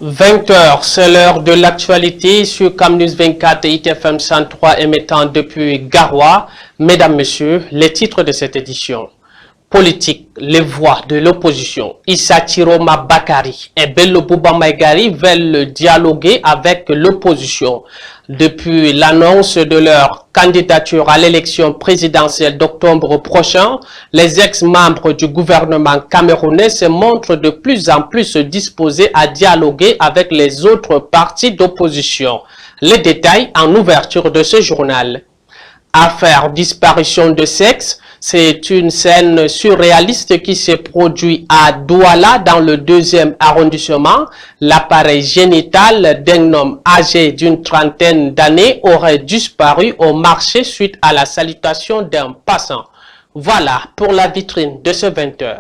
20h, c'est l'heure de l'actualité sur Camnews 24 et ITFM 103 émettant depuis Garoua. Mesdames, Messieurs, les titres de cette édition. Politique, les voix de l'opposition. Issa Tiroma Bakari et Bello Bouba Maïgari veulent dialoguer avec l'opposition. Depuis l'annonce de leur candidature à l'élection présidentielle d'octobre prochain, les ex-membres du gouvernement camerounais se montrent de plus en plus disposés à dialoguer avec les autres partis d'opposition. Les détails en ouverture de ce journal. Affaire disparition de sexe, c'est une scène surréaliste qui se produit à Douala dans le 2e arrondissement. L'appareil génital d'un homme âgé d'une trentaine d'années aurait disparu au marché suite à la salutation d'un passant. Voilà pour la vitrine de ce 20h.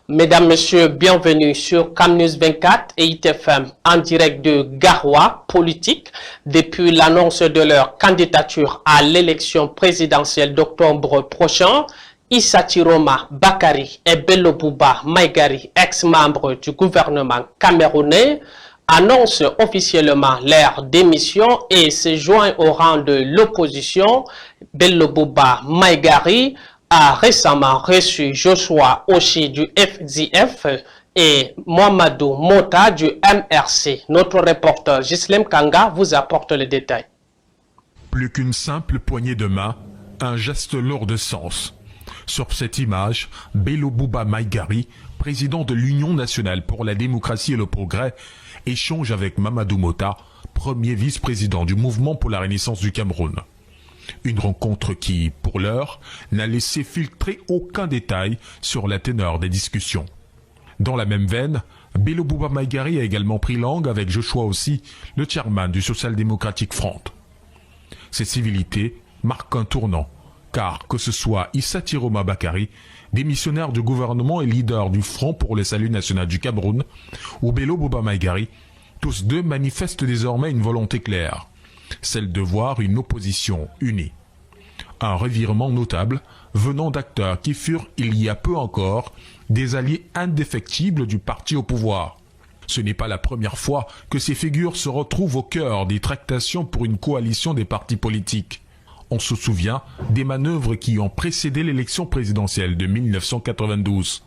Mesdames, Messieurs, bienvenue sur Camnews 24 et ITFM en direct de Garoua Politique. Depuis l'annonce de leur candidature à l'élection présidentielle d'octobre prochain, Issa Tiroma Bakari et Bello Bouba Maïgari, ex-membres du gouvernement camerounais, annoncent officiellement leur démission et se joignent au rang de l'opposition. Bello Bouba Maïgari a récemment reçu Joshua Oshi du FDF et Mohamedou Mota du MRC. Notre reporter Gislem Kanga vous apporte les détails. Plus qu'une simple poignée de main, un geste lourd de sens. Sur cette image, Bello Bouba Maïgari, président de l'Union nationale pour la démocratie et le progrès, échange avec Mohamedou Mota, premier vice-président du mouvement pour la renaissance du Cameroun. Une rencontre qui, pour l'heure, n'a laissé filtrer aucun détail sur la teneur des discussions. Dans la même veine, Bello Bouba Maïgari a également pris langue avec Joshua Oshi, le chairman du Social Democratic Front. Ces civilités marquent un tournant, car que ce soit Issa Tiroma Bakari, démissionnaire du gouvernement et leader du Front pour le salut national du Cameroun, ou Bello Bouba Maïgari, tous deux manifestent désormais une volonté claire, celle de voir une opposition unie. Un revirement notable venant d'acteurs qui furent, il y a peu encore, des alliés indéfectibles du parti au pouvoir. Ce n'est pas la première fois que ces figures se retrouvent au cœur des tractations pour une coalition des partis politiques. On se souvient des manœuvres qui ont précédé l'élection présidentielle de 1992.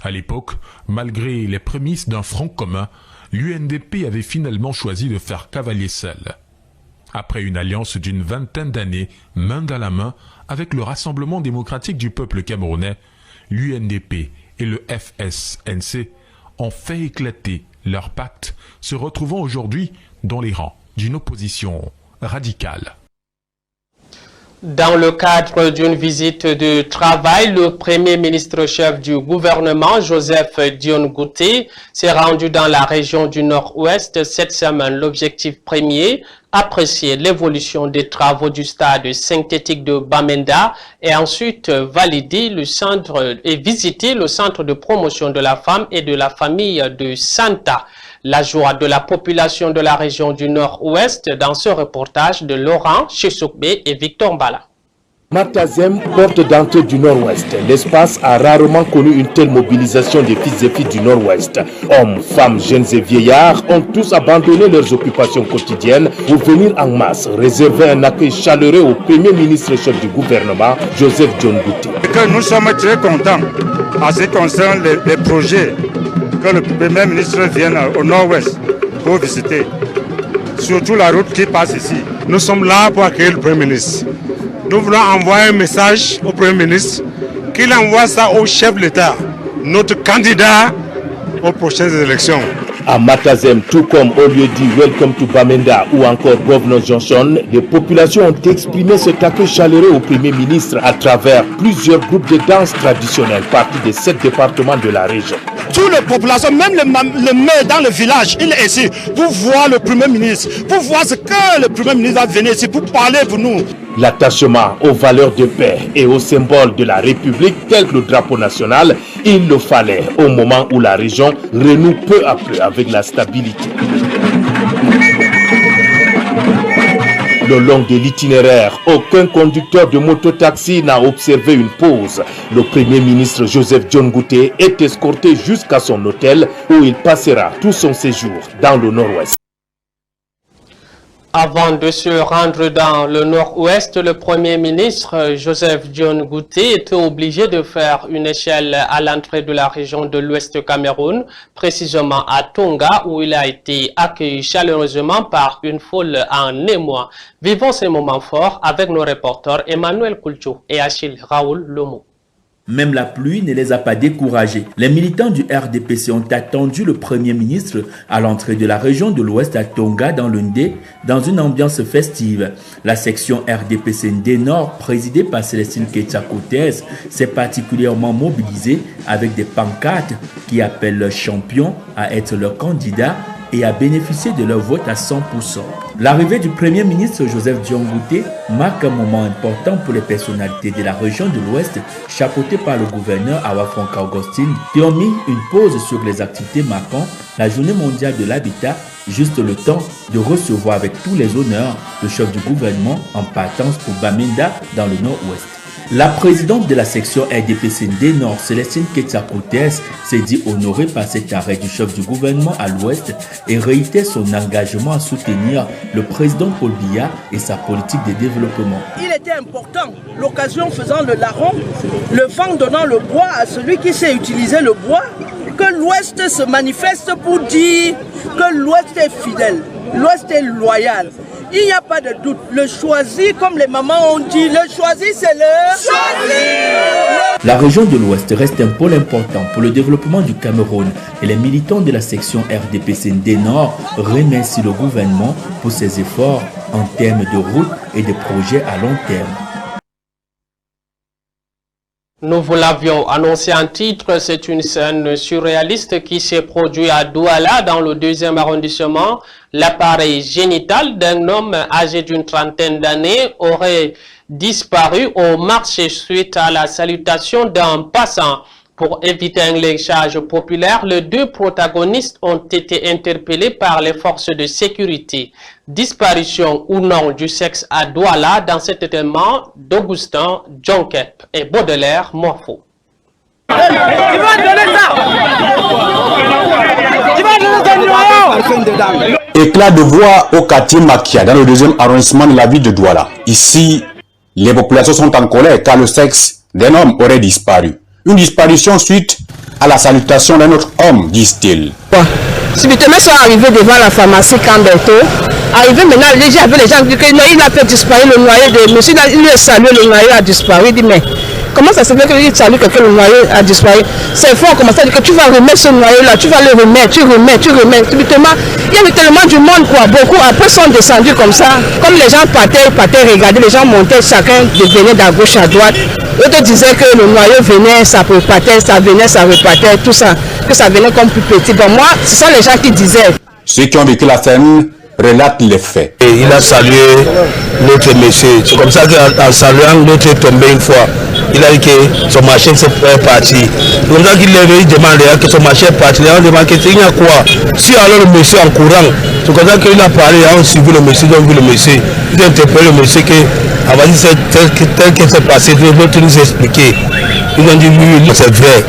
À l'époque, malgré les prémices d'un front commun, l'UNDP avait finalement choisi de faire cavalier seul. Après une alliance d'une vingtaine d'années, main dans la main, avec le Rassemblement démocratique du peuple camerounais, l'UNDP et le FSNC ont fait éclater leur pacte, se retrouvant aujourd'hui dans les rangs d'une opposition radicale. Dans le cadre d'une visite de travail, le Premier ministre-chef du gouvernement, Joseph Dion Ngouté, s'est rendu dans la région du Nord-Ouest cette semaine. L'objectif premier, apprécier l'évolution des travaux du stade synthétique de Bamenda et ensuite valider le centre et visiter le centre de promotion de la femme et de la famille de Santa. La joie de la population de la région du Nord-Ouest dans ce reportage de Laurent Chessoukbe et Victor Mbala. Matazem, porte d'entrée du Nord-Ouest. L'espace a rarement connu une telle mobilisation des fils et filles du Nord-Ouest. Hommes, femmes, jeunes et vieillards ont tous abandonné leurs occupations quotidiennes pour venir en masse réserver un accueil chaleureux au Premier ministre-chef du gouvernement, Joseph Dion Ngouté. Nous sommes très contents en ce qui concerne les projets que le Premier ministre vienne au Nord-Ouest pour visiter. Surtout la route qui passe ici. Nous sommes là pour accueillir le Premier ministre. Nous voulons envoyer un message au Premier ministre qu'il envoie ça au chef de l'État, notre candidat aux prochaines élections. À Matazem, tout comme au lieu dit Welcome to Bamenda ou encore Governor Johnson, les populations ont exprimé cet accueil chaleureux au Premier ministre à travers plusieurs groupes de danse traditionnels partis des 7 départements de la région. Toutes les populations, même le maire dans le village, il est ici pour voir le Premier ministre, pour voir ce que le Premier ministre va venir ici pour parler pour nous. L'attachement aux valeurs de paix et aux symboles de la République, tel que le drapeau national, il le fallait au moment où la région renoue peu à peu avec la stabilité. Le long de l'itinéraire, aucun conducteur de mototaxi n'a observé une pause. Le Premier ministre Joseph John Ngouté est escorté jusqu'à son hôtel où il passera tout son séjour dans le nord-ouest. Avant de se rendre dans le nord-ouest, le Premier ministre Joseph John Ngouté était obligé de faire une échelle à l'entrée de la région de l'Ouest Cameroun, précisément à Tonga, où il a été accueilli chaleureusement par une foule en émoi. Vivons ces moments forts avec nos reporters Emmanuel Koulcho et Achille Raoul Lomo. Même la pluie ne les a pas découragés. Les militants du RDPC ont attendu le Premier ministre à l'entrée de la région de l'Ouest à Tonga dans le Ndé, dans une ambiance festive. La section RDPC Ndé Nord, présidée par Célestine Ketcha-Cotes, s'est particulièrement mobilisée avec des pancartes qui appellent leurs champions à être leurs candidats et à bénéficier de leur vote à 100%. L'arrivée du Premier ministre Joseph John Ngouté marque un moment important pour les personnalités de la région de l'Ouest, chapeautées par le gouverneur Awa Frank Augustine, qui ont mis une pause sur les activités marquant la Journée mondiale de l'habitat, juste le temps de recevoir avec tous les honneurs le chef du gouvernement en partance pour Bamenda dans le nord-ouest. La présidente de la section RDPC Ndé Nord, Célestine Ketcha-Cotes, s'est dit honorée par cet arrêt du chef du gouvernement à l'ouest et réitère son engagement à soutenir le président Paul Biya et sa politique de développement. Il était important, l'occasion faisant le larron, le vent donnant le bois à celui qui sait utiliser le bois, que l'ouest se manifeste pour dire que l'ouest est fidèle, l'ouest est loyal. Il n'y a pas de doute, le choisi, comme les mamans ont dit, le choisi c'est le choisi. La région de l'Ouest reste un pôle important pour le développement du Cameroun et les militants de la section RDPC Ndé Nord remercient le gouvernement pour ses efforts en termes de routes et de projets à long terme. Nous vous l'avions annoncé en titre, c'est une scène surréaliste qui s'est produite à Douala dans le 2e arrondissement. L'appareil génital d'un homme âgé d'une trentaine d'années aurait disparu au marché suite à la salutation d'un passant. Pour éviter un lynchage populaire, les deux protagonistes ont été interpellés par les forces de sécurité. Disparition ou non du sexe à Douala dans cet événement d'Augustin Djonkep et Baudelaire Morpho. Éclat de voix au quartier Makia, dans le 2e arrondissement de la ville de Douala. Ici, les populations sont en colère car le sexe d'un homme aurait disparu. Une disparition suite à la salutation d'un autre homme, disent-ils. Subitement, ils sont arrivés devant la pharmacie Camberto. Arrivé maintenant, les gens dit qu'il a fait disparaître le noyau de monsieur. Il lui a salué, le noyau a disparu. Il dit, mais comment ça se fait qu'il salue quelqu'un, le noyau a disparu? C'est fort, on commence à dire que tu vas remettre ce noyau-là, tu vas le remettre, tu remets. Subitement, il y avait tellement du monde, quoi. Beaucoup, après, sont descendus comme ça. Comme les gens partaient, regardaient, les gens montaient, chacun venait d'à gauche à droite. Eux te disaient que le noyau venait, ça repartait, ça venait, ça repartait, tout ça. Que ça venait comme plus petit. Bon, moi, ce sont les gens qui disaient. Ceux qui ont vécu la scène relatent les faits. Et il a salué l'autre monsieur. C'est comme ça qu'en saluant, l'autre est tombé une fois. Il a dit que son machin est parti. C'est comme ça qu'il demande que son machin est parti. Il a demandé qu'il y a quoi. Si alors le monsieur en courant, c'est comme ça qu'il a parlé, ils ont suivi le monsieur, ils ont vu le monsieur. Ils ont interpellé le monsieur que, c'est tel que c'est passé, l'autre nous a expliqué. Ils ont dit oui, c'est vrai.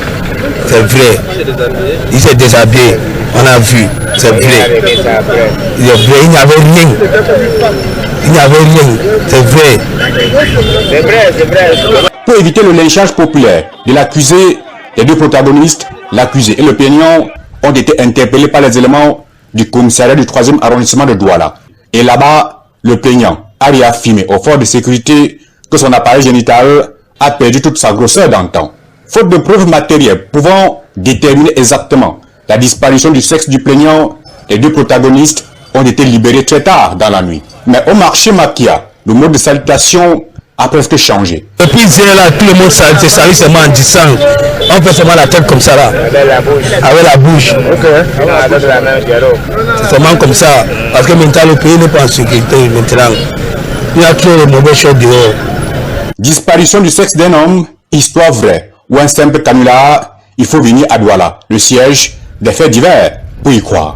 C'est vrai. Il s'est déshabillé. On a vu. C'est vrai. Il n'y avait rien. Il n'y avait rien. C'est vrai. C'est vrai, c'est vrai. Pour éviter le lynchage populaire de l'accusé, les deux protagonistes, l'accusé et le plaignant, ont été interpellés par les éléments du commissariat du 3e arrondissement de Douala. Et là-bas, le plaignant a réaffirmé aux forces de sécurité que son appareil génital a perdu toute sa grosseur d'antan. Faute de preuves matérielles pouvant déterminer exactement la disparition du sexe du plaignant, les deux protagonistes ont été libérés très tard dans la nuit. Mais au marché Makia, le mode de salutation a presque changé. Depuis hier là, tout le monde salue seulement en disant, on fait seulement la tête comme ça là, avec la bouche. C'est seulement comme ça, parce que maintenant le pays n'est pas en sécurité maintenant. Il y a trop de mauvaises choses dehors. Disparition du sexe d'un homme, histoire vraie, ou un simple canular, il faut venir à Douala, le siège des faits divers, pour y croire.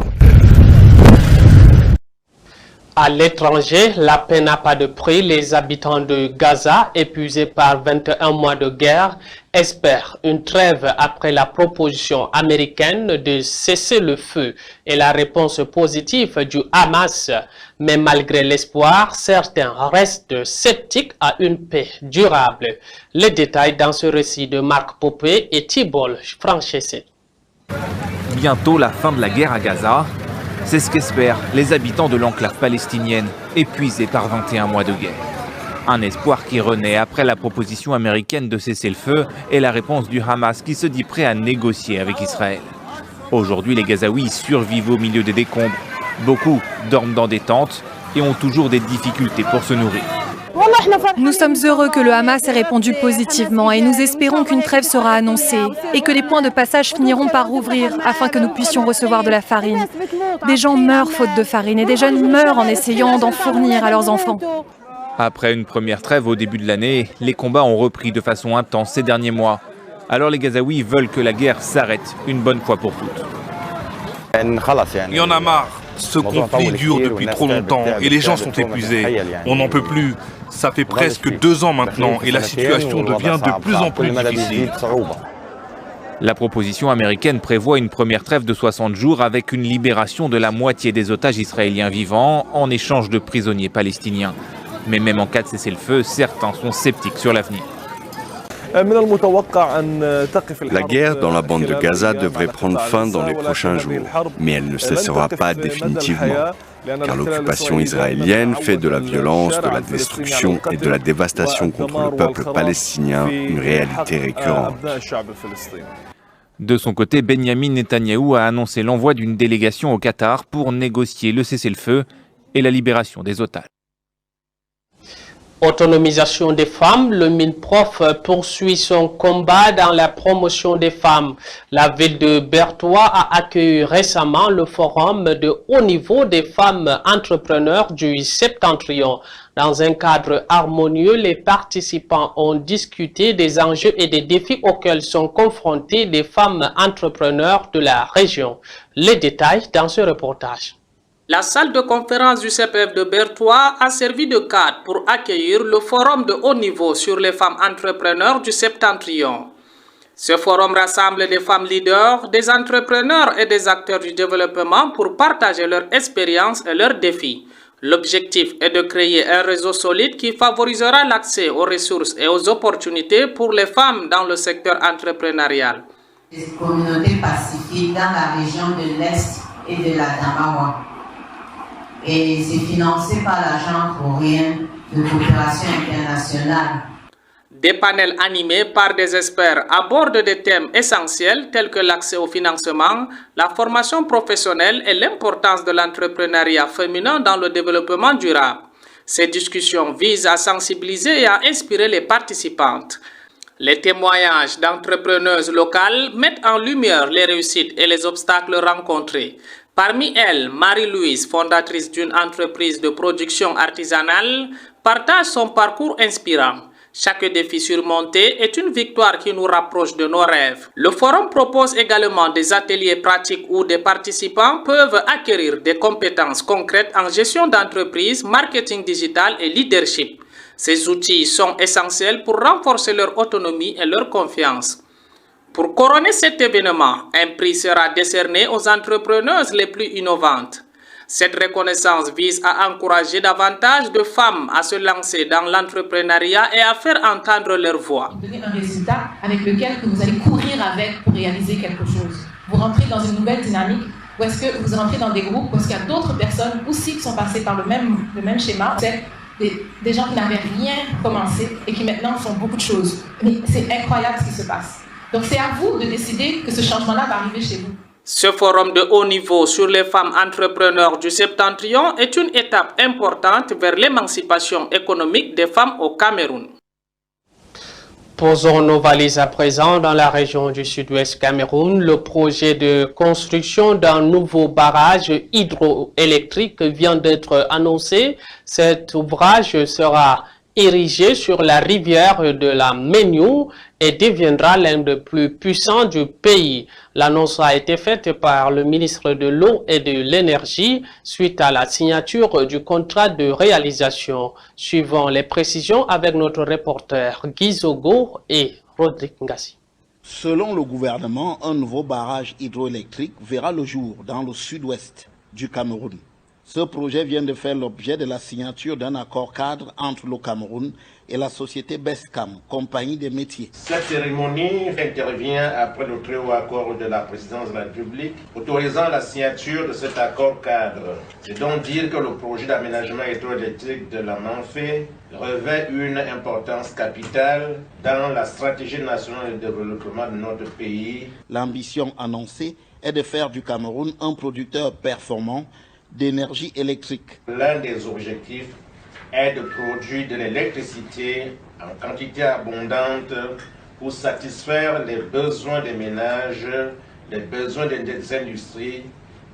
À l'étranger, la paix n'a pas de prix. Les habitants de Gaza, épuisés par 21 mois de guerre, espèrent une trêve après la proposition américaine de cesser le feu et la réponse positive du Hamas. Mais malgré l'espoir, certains restent sceptiques à une paix durable. Les détails dans ce récit de Marc Popé et Thibault Francesset. Bientôt la fin de la guerre à Gaza. C'est ce qu'espèrent les habitants de l'enclave palestinienne, épuisés par 21 mois de guerre. Un espoir qui renaît après la proposition américaine de cesser le feu et la réponse du Hamas qui se dit prêt à négocier avec Israël. Aujourd'hui, les Gazaouis survivent au milieu des décombres. Beaucoup dorment dans des tentes et ont toujours des difficultés pour se nourrir. Nous sommes heureux que le Hamas ait répondu positivement et nous espérons qu'une trêve sera annoncée et que les points de passage finiront par rouvrir afin que nous puissions recevoir de la farine. Des gens meurent faute de farine et des jeunes meurent en essayant d'en fournir à leurs enfants. Après une première trêve au début de l'année, les combats ont repris de façon intense ces derniers mois. Alors les Gazaouis veulent que la guerre s'arrête une bonne fois pour toutes. Il y en a marre. Ce conflit dure depuis trop longtemps et les gens sont épuisés. On n'en peut plus. Ça fait presque 2 ans maintenant et la situation devient de plus en plus difficile. La proposition américaine prévoit une première trêve de 60 jours avec une libération de la moitié des otages israéliens vivants en échange de prisonniers palestiniens. Mais même en cas de cessez-le-feu, certains sont sceptiques sur l'avenir. La guerre dans la bande de Gaza devrait prendre fin dans les prochains jours, mais elle ne cessera pas définitivement, car l'occupation israélienne fait de la violence, de la destruction et de la dévastation contre le peuple palestinien une réalité récurrente. De son côté, Benyamin Netanyahou a annoncé l'envoi d'une délégation au Qatar pour négocier le cessez-le-feu et la libération des otages. Autonomisation des femmes, le MINPROF poursuit son combat dans la promotion des femmes. La ville de Berthois a accueilli récemment le forum de haut niveau des femmes entrepreneurs du Septentrion. Dans un cadre harmonieux, les participants ont discuté des enjeux et des défis auxquels sont confrontées les femmes entrepreneurs de la région. Les détails dans ce reportage. La salle de conférence du CPF de Berthois a servi de cadre pour accueillir le forum de haut niveau sur les femmes entrepreneurs du Septentrion. Ce forum rassemble des femmes leaders, des entrepreneurs et des acteurs du développement pour partager leur expérience et leurs défis. L'objectif est de créer un réseau solide qui favorisera l'accès aux ressources et aux opportunités pour les femmes dans le secteur entrepreneurial. Les communautés pacifiques dans la région de l'Est et de la Damawa. Et c'est financé par l'agent coréen de coopération internationale. Des panels animés par des experts abordent des thèmes essentiels tels que l'accès au financement, la formation professionnelle et l'importance de l'entrepreneuriat féminin dans le développement durable. Ces discussions visent à sensibiliser et à inspirer les participantes. Les témoignages d'entrepreneuses locales mettent en lumière les réussites et les obstacles rencontrés. Parmi elles, Marie-Louise, fondatrice d'une entreprise de production artisanale, partage son parcours inspirant. Chaque défi surmonté est une victoire qui nous rapproche de nos rêves. Le forum propose également des ateliers pratiques où des participants peuvent acquérir des compétences concrètes en gestion d'entreprise, marketing digital et leadership. Ces outils sont essentiels pour renforcer leur autonomie et leur confiance. Pour couronner cet événement, un prix sera décerné aux entrepreneuses les plus innovantes. Cette reconnaissance vise à encourager davantage de femmes à se lancer dans l'entrepreneuriat et à faire entendre leur voix. Donner un résultat avec lequel vous allez courir avec pour réaliser quelque chose. Vous rentrez dans une nouvelle dynamique ou est-ce que vous rentrez dans des groupes où est-ce qu'il y a d'autres personnes aussi qui sont passées par le même schéma. C'est des gens qui n'avaient rien commencé et qui maintenant font beaucoup de choses. Mais c'est incroyable ce qui se passe. Donc c'est à vous de décider que ce changement-là va arriver chez vous. Ce forum de haut niveau sur les femmes entrepreneurs du Septentrion est une étape importante vers l'émancipation économique des femmes au Cameroun. Posons nos valises à présent dans la région du sud-ouest Cameroun. Le projet de construction d'un nouveau barrage hydroélectrique vient d'être annoncé. Cet ouvrage sera érigé sur la rivière de la Méniou et deviendra l'un des plus puissants du pays. L'annonce a été faite par le ministre de l'Eau et de l'Énergie suite à la signature du contrat de réalisation. Suivant les précisions avec notre reporter Guy Zogo et Rodrigue Ngassi. Selon le gouvernement, un nouveau barrage hydroélectrique verra le jour dans le sud-ouest du Cameroun. Ce projet vient de faire l'objet de la signature d'un accord cadre entre le Cameroun et la société Bescam, compagnie des métiers. Cette cérémonie intervient après le très haut accord de la présidence de la République autorisant la signature de cet accord cadre. C'est donc dire que le projet d'aménagement hydroélectrique de la Manfé revêt une importance capitale dans la stratégie nationale de développement de notre pays. L'ambition annoncée est de faire du Cameroun un producteur performant d'énergie électrique. L'un des objectifs est de produire de l'électricité en quantité abondante pour satisfaire les besoins des ménages, les besoins des industries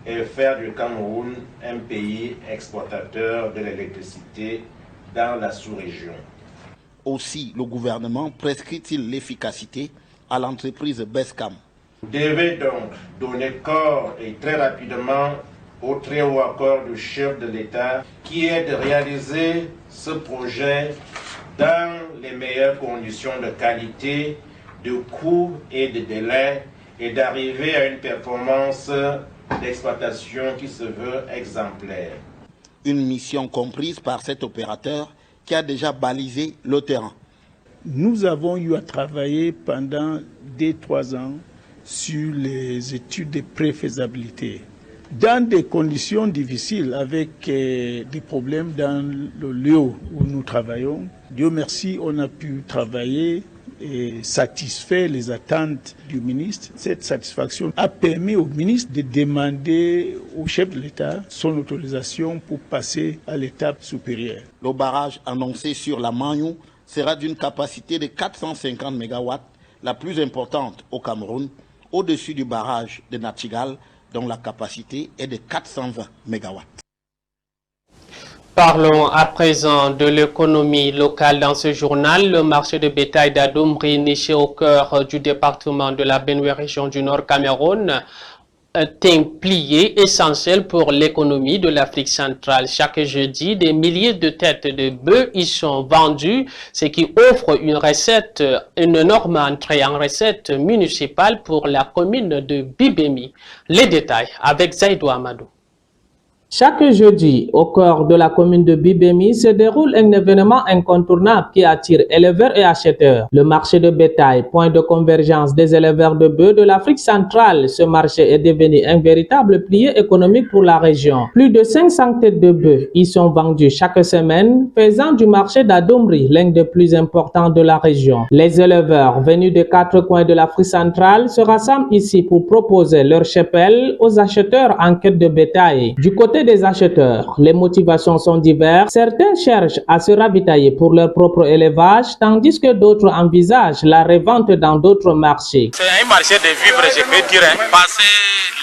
et faire du Cameroun un pays exportateur de l'électricité dans la sous-région. Aussi, le gouvernement prescrit-il l'efficacité à l'entreprise Bescam. Vous devez donc donner corps et très rapidement au très haut accord du chef de l'État qui est de réaliser ce projet dans les meilleures conditions de qualité, de coût et de délai et d'arriver à une performance d'exploitation qui se veut exemplaire. Une mission comprise par cet opérateur qui a déjà balisé le terrain. Nous avons eu à travailler pendant 2-3 ans sur les études de préfaisabilité. Dans des conditions difficiles, avec des problèmes dans le lieu où nous travaillons, Dieu merci, on a pu travailler et satisfaire les attentes du ministre. Cette satisfaction a permis au ministre de demander au chef de l'État son autorisation pour passer à l'étape supérieure. Le barrage annoncé sur la Magnou sera d'une capacité de 450 MW, la plus importante au Cameroun, au-dessus du barrage de Natchigal, dont la capacité est de 420 MW. Parlons à présent de l'économie locale dans ce journal. Le marché de bétail d'Adoumri, niché au cœur du département de la Benue, région du Nord Cameroun, est un pilier essentiel pour l'économie de l'Afrique centrale. Chaque jeudi, des milliers de têtes de bœufs y sont vendues, ce qui offre une énorme entrée en recette municipale pour la commune de Bibemi. Les détails avec Zaïdou Amadou. Chaque jeudi, au cœur de la commune de Bibemi, se déroule un événement incontournable qui attire éleveurs et acheteurs. Le marché de bétail, point de convergence des éleveurs de bœufs de l'Afrique centrale. Ce marché est devenu un véritable pilier économique pour la région. Plus de 500 têtes de bœufs y sont vendues chaque semaine, faisant du marché d'Adoumri l'un des plus importants de la région. Les éleveurs venus des 4 coins de l'Afrique centrale se rassemblent ici pour proposer leur cheptel aux acheteurs en quête de bétail. Du côté des acheteurs, les motivations sont diverses. Certains cherchent à se ravitailler pour leur propre élevage, tandis que d'autres envisagent la revente dans d'autres marchés. C'est un marché de vivre, je peux dire, passer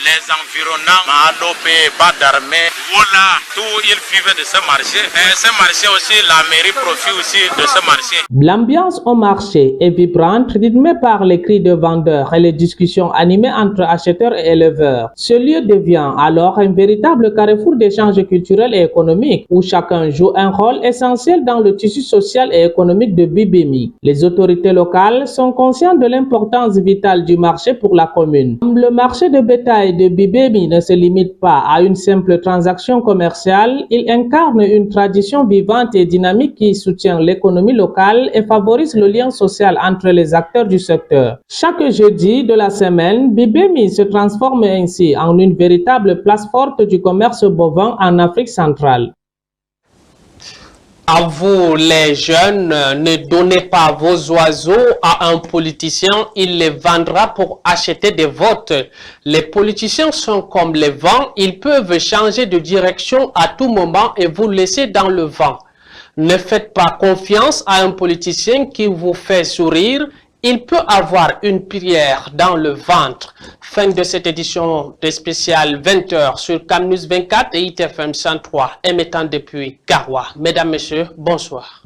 les environnants, Malopé, Badarmé, voilà, tout ils vivent de ce marché. Et ce marché aussi, la mairie profite aussi de ce marché. L'ambiance au marché est vibrante, rythmée par les cris de vendeurs et les discussions animées entre acheteurs et éleveurs. Ce lieu devient alors un véritable carrefour d'échanges culturels et économiques où chacun joue un rôle essentiel dans le tissu social et économique de Bibemi. Les autorités locales sont conscientes de l'importance vitale du marché pour la commune. Le marché de bétail de Bibemi ne se limite pas à une simple transaction commerciale, il incarne une tradition vivante et dynamique qui soutient l'économie locale et favorise le lien social entre les acteurs du secteur. Chaque jeudi de la semaine, Bibemi se transforme ainsi en une véritable place forte du commerce bovin en Afrique centrale. À vous les jeunes, ne donnez pas vos oiseaux à un politicien, il les vendra pour acheter des votes. Les politiciens sont comme les vents, ils peuvent changer de direction à tout moment et vous laisser dans le vent. Ne faites pas confiance à un politicien qui vous fait sourire, il peut avoir une prière dans le ventre. Fin de cette édition de spécial 20h sur CamNews 24 et ITFM 103, émettant depuis Garoua. Mesdames, Messieurs, bonsoir.